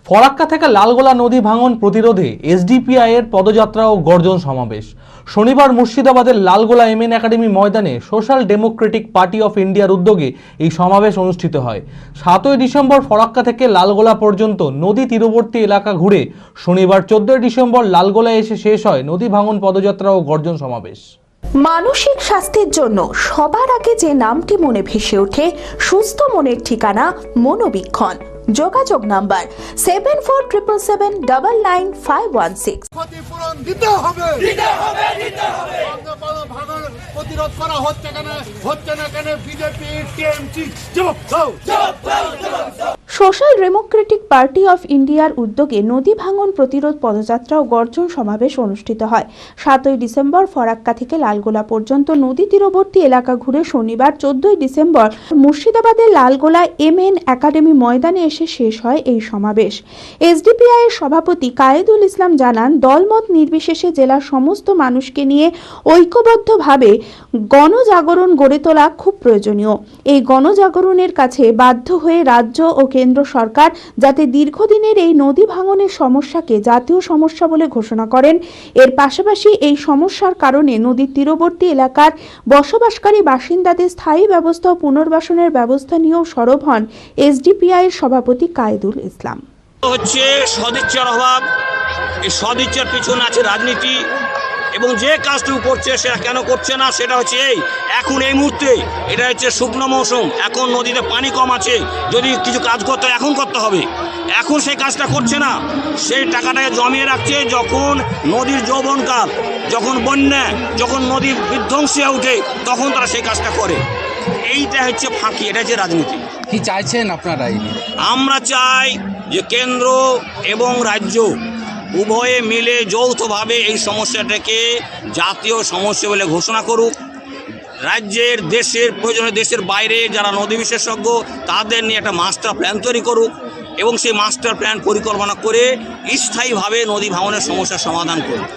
ফরাক্কা থেকে লালগোলা নদী ভাঙন প্রতিরোধে এসডিপিআই এর পদযাত্রা ও গর্জন সমাবেশ। শনিবার মুর্শিদাবাদের লালগোলা এমএন একাডেমি ময়দানে সোশ্যাল ডেমোক্রেটিক পার্টি অফ ইন্ডিয়ার উদ্যোগে এই সমাবেশ অনুষ্ঠিত হয়। 7ই ডিসেম্বর ফরাক্কা থেকে লালগোলা পর্যন্ত নদী তীরবর্তী এলাকা ঘুরে শনিবার 14ই ডিসেম্বর লালগোলায় এসে শেষ হয় নদী ভাঙন পদযাত্রা ও গর্জন সমাবেশ। মানসিক স্বাস্থ্যের জন্য সবার আগে যে নামটি মনে ভেসে ওঠে, সুস্থ মনের ঠিকানা মনোবীক্ষণ। যোগাযোগ নাম্বার 7477799516। ক্ষতিপূরণ দিতে হবে। প্রতিরোধ করা হচ্ছে না কেন BJP TMC social Democratic party of ইন্ডিয়ার উদ্যোগে নদী ভাঙন প্রতিরোধ পদযাত্রা ও গর্জন সমাবেশ অনুষ্ঠিত হয়। 7ই ডিসেম্বর ফরাক্কা থেকে লালগোলা পর্যন্ত নদী তীরবর্তী এলাকা ঘুরে শনিবার 14ই ডিসেম্বর মুর্শিদাবাদের লালগোলা এমএন একাডেমি ময়দানে এসে শেষ হয় এই সমাবেশ। এসডিপিআই এর সভাপতি কায়েদুল ইসলাম জানান, দলমত নির্বিশেষে জেলার সমস্ত মানুষকে নিয়ে ঐক্যবদ্ধভাবে গণজাগরণ গড়ে তোলা খুব প্রয়োজনীয়। এই গণজাগরণের কাছে বাধ্য হয়ে রাজ্য ও কেন্দ্র সরকার যাতে দীর্ঘদিনের এই নদী ভাঙনের সমস্যাকে জাতীয় সমস্যা বলে ঘোষণা করেন। এর পাশাপাশি এই সমস্যার কারণে নদীর তীরবর্তী এলাকার বসবাসকারী বাসিন্দাদের স্থায়ী ব্যবস্থা ও পুনর্বাসনের ব্যবস্থা নিয়েও সরব হন এসডিপিআই এর সভাপতি কায়েদুল ইসলাম। হচ্ছে সদিচ্ছার অভাব, এই সদিচ্ছার পিছনে আছে রাজনীতি, এবং যে কাজটুকু করছে সেটা কেন করছে না সেটা হচ্ছে এখন এই মুহূর্তে এটা হচ্ছে শুকনো মৌসুম, এখন নদীতে পানি কম আছে, যদি কিছু কাজ করতে হয় এখন করতে হবে, এখন সেই কাজটা করছে না। সেই টাকাটাকে জমিয়ে রাখছে যখন নদীর যৌবনকাল, যখন বন্যা, যখন নদী বিধ্বংসী হয়ে ওঠে তখন তারা সেই কাজটা করে। এইটা হচ্ছে ফাঁকি, এটা হচ্ছে রাজনীতি। কি চাইছেন আপনারা? আমরা চাই যে কেন্দ্র এবং রাজ্য উভয়ে মিলে যৌথভাবে এই সমস্যাটাকে জাতীয় সমস্যা বলে ঘোষণা করুক। রাজ্যের, দেশের, প্রয়োজনে দেশের বাইরে যারা নদী বিশেষজ্ঞ তাদের নিয়ে একটা মাস্টার প্ল্যান তৈরি করুক এবং সেই মাস্টার প্ল্যান পরিকল্পনা করে স্থায়ীভাবে নদী ভাঙনের সমস্যার সমাধান করুক।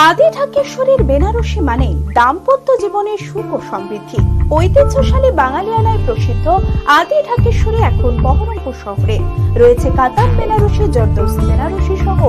আদি ঢাকেশ্বরীর বেনারসি মানে দাম্পত্য জীবনের সুখ ও সমৃদ্ধি। ঐতিহ্যশালী বাঙালিয়ানায় প্রসিদ্ধ আদি ঢাকেশ্বরী এখন বহরমপুর শহরে রয়েছে। কাতার বেনারসি, জর্দৌসি বেনারসি সহ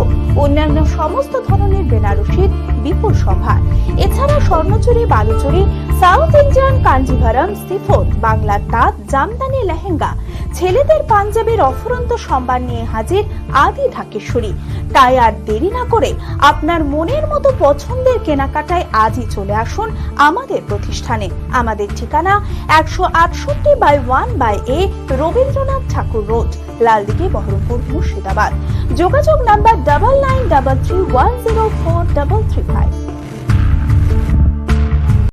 অন্যান্য সমস্ত ধরনের বেনারসির বিপুল সম্ভার। এছাড়া Swarnachari, Baluchari, south Indian Kanjivaram, chiffon, বাংলার তাঁত, জামদানি, লেহেঙ্গা, ছেলেদের পাঞ্জাবের অফুরন্ত সম্ভার নিয়ে হাজির আদি ঢাকেশ্বরী। তাই আর দেরি না করে আপনার মনের মতো পছন্দের কেনাকাটায় আজই চলে আসুন আমাদের প্রতিষ্ঠানে। আমাদের ঠিকানা 168/1/A রবীন্দ্রনাথ ঠাকুর রোড, লালদিঘি, বহরমপুর, মুর্শিদাবাদ। যোগাযোগ নাম্বার 9933104335।